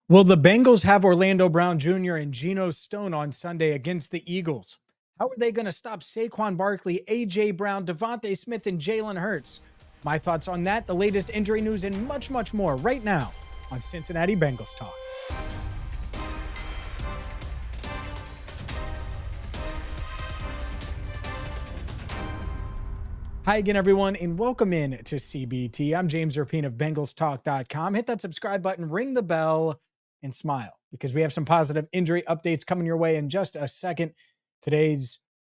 Will the Bengals have Orlando Brown Jr. and Geno Stone on Sunday against the Eagles? How are they going to stop Saquon Barkley, A.J. Brown, Devontae Smith, and Jalen Hurts? My thoughts on that, the latest injury news, and much, much more right now on Cincinnati Bengals Talk. Hi again, everyone, and welcome in to CBT. I'm James Rapien of BengalsTalk.com. Hit that subscribe button, ring the bell, and smile because we have some positive injury updates coming your way in just a second. Today's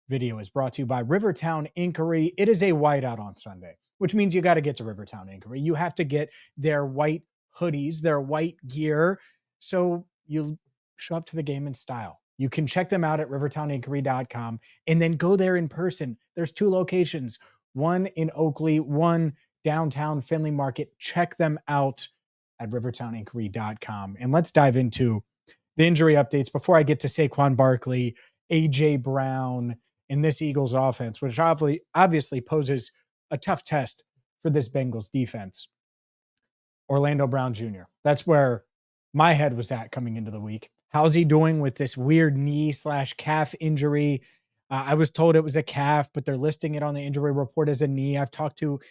video is brought to you by Rivertown Inquiry. It is a whiteout on Sunday, which means you got to get to Rivertown Inquiry. You have to get their white hoodies, their white gear, so you show up to the game in style. You can check them out at rivertowninquiry.com and then go there in person. There's two locations. One in Oakley, one downtown Findlay Market. Check them out at rivertowninquiry.com. And let's dive into the injury updates before I get to Saquon Barkley, A.J. Brown, and this Eagles offense, which obviously poses a tough test for this Bengals defense. Orlando Brown Jr. That's where my head was at coming into the week. How's he doing with this weird knee/calf injury? I was told it was a calf, but they're listing it on the injury report as a knee. I've talked to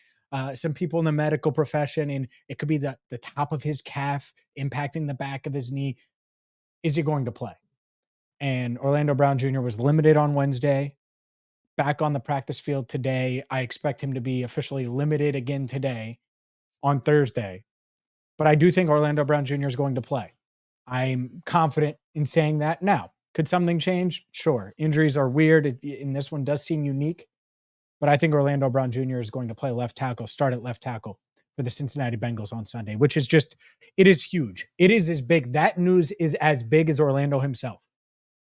some people in the medical profession, and it could be the top of his calf impacting the back of his knee. Is he going to play? And Orlando Brown Jr. was limited on Wednesday, back on the practice field today. I expect him to be officially limited again today on Thursday. But I do think Orlando Brown Jr. is going to play. I'm confident in saying that. Now, could something change? Sure. Injuries are weird, and this one does seem unique. But I think Orlando Brown Jr. is going to play left tackle, start at left tackle for the Cincinnati Bengals on Sunday, which is just, it is huge. It is as big. That news is as big as Orlando himself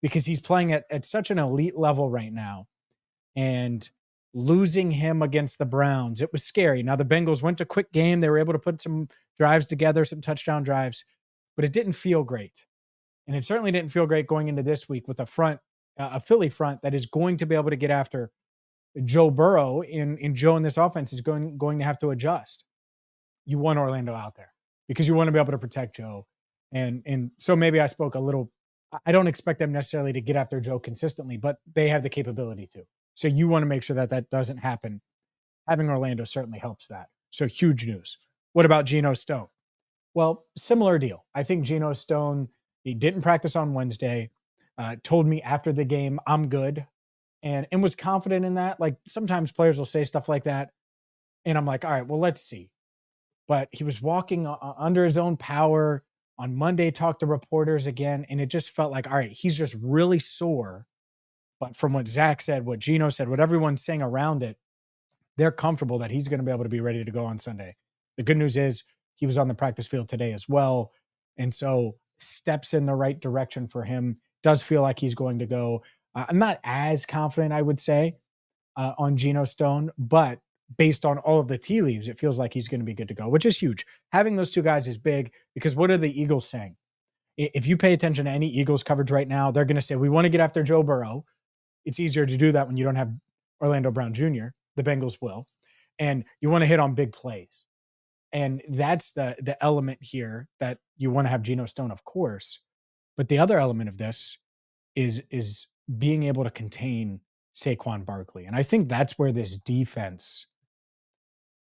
because he's playing at such an elite level right now. And losing him against the Browns, it was scary. Now, the Bengals went to quick game. They were able to put some drives together, some touchdown drives, but it didn't feel great. And it certainly didn't feel great going into this week with a Philly front that is going to be able to get after Joe Burrow. In Joe in this offense is going to have to adjust. You want Orlando out there because you want to be able to protect Joe. And so maybe I spoke a little. I don't expect them necessarily to get after Joe consistently, but they have the capability to. So you want to make sure that that doesn't happen. Having Orlando certainly helps that. So huge news. What about Geno Stone? Well, similar deal. I think Geno Stone, he didn't practice on Wednesday, told me after the game, I'm good, and was confident in that. Like sometimes players will say stuff like that, and I'm like, all right, well, let's see. But he was walking under his own power on Monday, talked to reporters again, and it just felt like, all right, he's just really sore. But from what Zach said, what Geno said, what everyone's saying around it, they're comfortable that he's going to be able to be ready to go on Sunday. The good news is he was on the practice field today as well. And so steps in the right direction for him. Does feel like he's going to go. I'm not as confident, I would say, on Geno Stone, but based on all of the tea leaves, it feels like he's going to be good to go, which is huge. Having those two guys is big because what are the Eagles saying? If you pay attention to any Eagles coverage right now, they're going to say, we want to get after Joe Burrow. It's easier to do that when you don't have Orlando Brown Jr. The Bengals will. And you want to hit on big plays. And that's the element here that you want to have Geno Stone, of course. But the other element of this is being able to contain Saquon Barkley. And I think that's where this defense,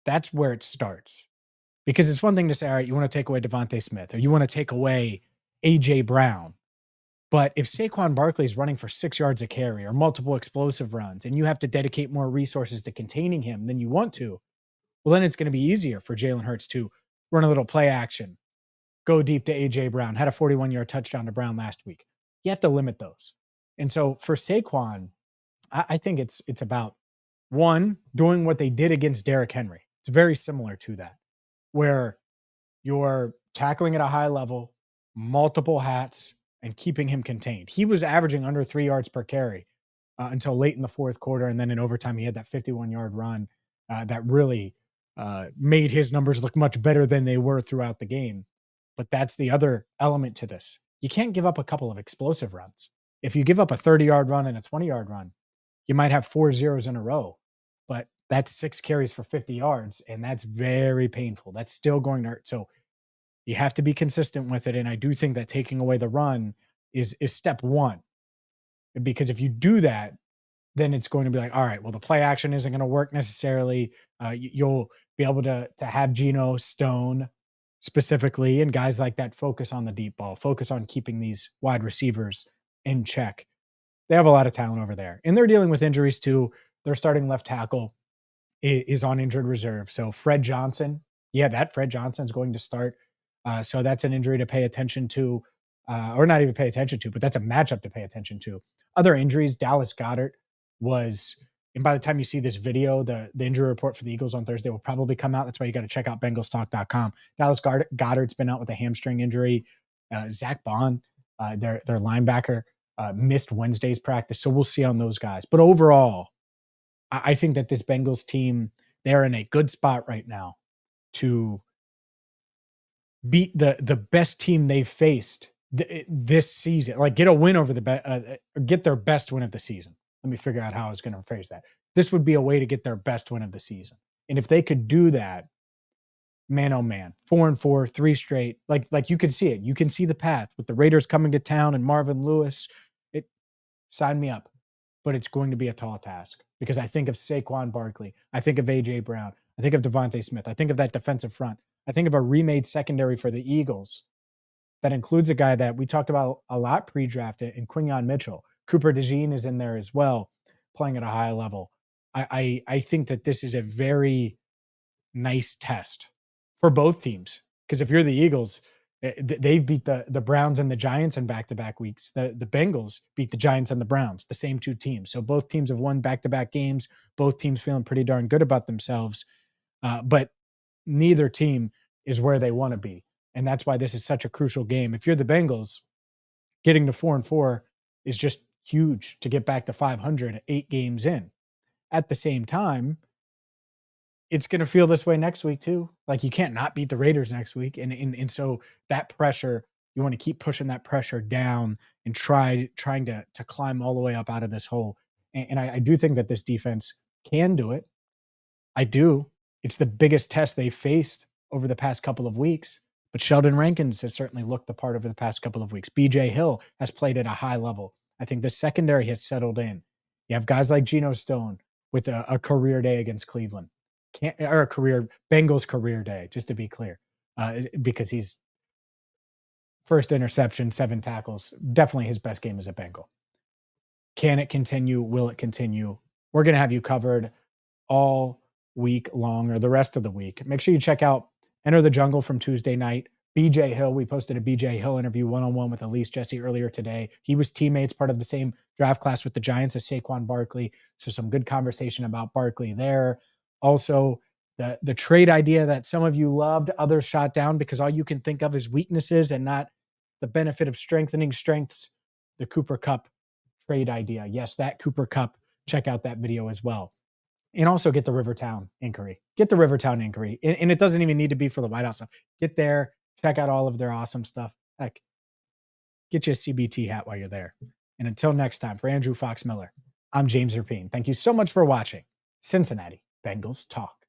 that's where it starts. Because it's one thing to say, all right, you want to take away Devontae Smith or you want to take away A.J. Brown. But if Saquon Barkley is running for 6 yards a carry or multiple explosive runs and you have to dedicate more resources to containing him than you want to, well, then it's going to be easier for Jalen Hurts to run a little play action, go deep to A.J. Brown, had a 41-yard touchdown to Brown last week. You have to limit those. And so for Saquon, I think it's about, one, doing what they did against Derrick Henry. It's very similar to that, where you're tackling at a high level, multiple hats, and keeping him contained. He was averaging under 3 yards per carry until late in the fourth quarter. And then in overtime, he had that 51-yard run that really made his numbers look much better than they were throughout the game. But that's the other element to this. You can't give up a couple of explosive runs. If you give up a 30-yard run and a 20-yard run, you might have 4 zeros in a row. But that's 6 carries for 50 yards, and that's very painful. That's still going to hurt. So You have to be consistent with it. And I do think that taking away the run is step one. Because if you do that, then it's going to be like, all right, well, the play action isn't going to work necessarily. You'll be able to have Geno Stone specifically and guys like that focus on the deep ball, focus on keeping these wide receivers in check. They have a lot of talent over there, and they're dealing with injuries too. Their starting left tackle is on injured reserve. So Fred Johnson, yeah, that Fred Johnson is going to start. So that's an injury to pay attention to, or not even pay attention to, but that's a matchup to pay attention to. Other injuries, Dallas Goedert was, and by the time you see this video, the injury report for the Eagles on Thursday will probably come out. That's why you got to check out BengalsTalk.com. Dallas Goedert's been out with a hamstring injury. Zach Bond, their linebacker, missed Wednesday's practice. So we'll see on those guys. But overall, I think that this Bengals team, they're in a good spot right now to beat the best team they've faced this season. Like get a win over get their best win of the season. Let me figure out how I was going to phrase that. This would be a way to get their best win of the season. And if they could do that, man, oh man, 4-4, 3 straight. Like you can see it. You can see the path with the Raiders coming to town and Marvin Lewis. It sign me up. But it's going to be a tall task because I think of Saquon Barkley. I think of A.J. Brown. I think of Devontae Smith. I think of that defensive front. I think of a remade secondary for the Eagles that includes a guy that we talked about a lot pre-drafted in Quinyon Mitchell. Cooper DeJean is in there as well, playing at a high level. I think that this is a very nice test for both teams because if you're the Eagles, they've beat the Browns and the Giants in back-to-back weeks. The Bengals beat the Giants and the Browns, the same two teams. So both teams have won back-to-back games. Both teams feeling pretty darn good about themselves. But neither team is where they want to be. And that's why this is such a crucial game. If you're the Bengals, getting to 4-4 is just huge to get back to 500 8 games in. At the same time, it's going to feel this way next week too. Like you can't not beat the Raiders next week. And so that pressure, you want to keep pushing that pressure down and trying to climb all the way up out of this hole. And I do think that this defense can do it. I do. It's the biggest test they've faced over the past couple of weeks. But Sheldon Rankins has certainly looked the part over the past couple of weeks. BJ Hill has played at a high level. I think the secondary has settled in. You have guys like Geno Stone with a career day against Cleveland. Bengals career day, just to be clear, because he's first interception, 7 tackles, definitely his best game as a Bengal. Can it continue? Will it continue? We're going to have you covered all week long or the rest of the week. Make sure you check out Enter the Jungle from Tuesday night. BJ Hill, we posted a BJ Hill interview one-on-one with Elise Jesse earlier today. He was teammates, part of the same draft class with the Giants as Saquon Barkley. So some good conversation about Barkley there. Also, the trade idea that some of you loved, others shot down because all you can think of is weaknesses and not the benefit of strengthening strengths. The Cooper Kupp trade idea. Yes, that Cooper Kupp. Check out that video as well. And also get the Rivertown inquiry. Get the Rivertown inquiry. And it doesn't even need to be for the whiteout stuff. Get there, check out all of their awesome stuff. Heck, get you a CBT hat while you're there. And until next time, for Andrew Fox Miller, I'm James Rapien. Thank you so much for watching Cincinnati Bengals Talk.